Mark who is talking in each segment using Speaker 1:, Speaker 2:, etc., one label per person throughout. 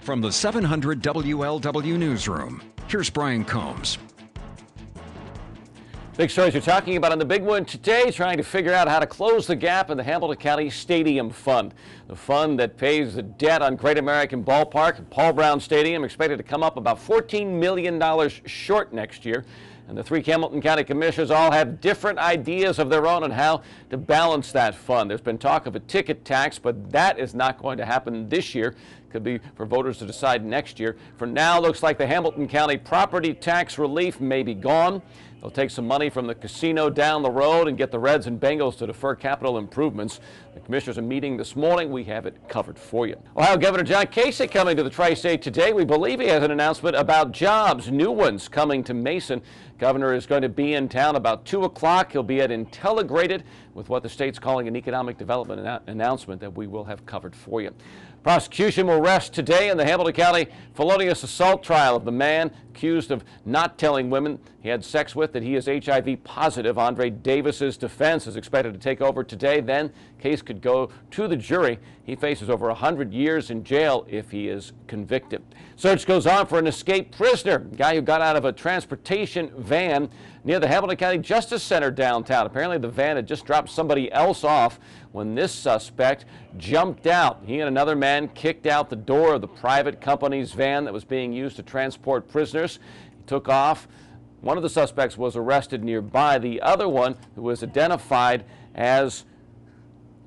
Speaker 1: From the 700 WLW Newsroom, here's Brian Combs.
Speaker 2: Big stories you're talking about on the big one today, trying to figure out how to close the gap in the Hamilton County Stadium Fund. The fund that pays the debt on Great American Ballpark and Paul Brown Stadium expected to come up about $14 million short next year. And the three Hamilton County commissioners all have different ideas of their own on how to balance that fund. There's been talk of a ticket tax, but that is not going to happen this year. Could be for voters to decide next year. For now, looks like the Hamilton County property tax relief may be gone. They'll take some money from the casino down the road and get the Reds and Bengals to defer capital improvements. The commissioners are meeting this morning. We have it covered for you. Ohio Governor John Kasich coming to the Tri-State today. We believe he has an announcement about jobs, new ones coming to Mason. Governor is going to be in town about 2 o'clock. He'll be at Intelligrated with what the state's calling an economic development announcement that we will have covered for you. Prosecution will rest today in the Hamilton County felonious assault trial of the man accused of not telling women he had sex with that he is HIV positive. Andre Davis's defense is expected to take over today. Then case could go to the jury. He faces over 100 years in jail if he is convicted. Search goes on for an escaped prisoner, a guy who got out of a transportation van near the Hamilton County Justice Center downtown. Apparently the van had just dropped somebody else off when this suspect jumped out. He and another man kicked out the door of the private company's van that was being used to transport prisoners. He took off. One of the suspects was arrested nearby. The other one, who was identified as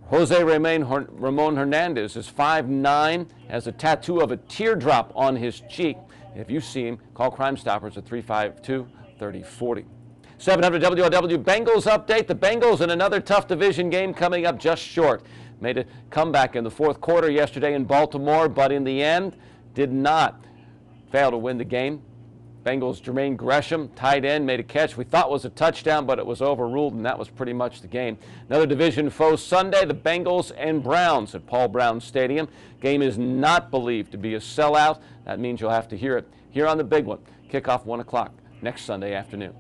Speaker 2: Jose Ramon Hernandez, is 5'9", has a tattoo of a teardrop on his cheek. If you see him, call Crime Stoppers at 352-3040. 700 WLW Bengals update. The Bengals in another tough division game coming up just short. Made a comeback in the fourth quarter yesterday in Baltimore, but in the end did not fail to win the game. Bengals' Jermaine Gresham, tight end, made a catch we thought was a touchdown, but it was overruled, and that was pretty much the game. Another division foe Sunday, the Bengals and Browns at Paul Brown Stadium. Game is not believed to be a sellout. That means you'll have to hear it here on the big one. Kickoff 1 o'clock next Sunday afternoon.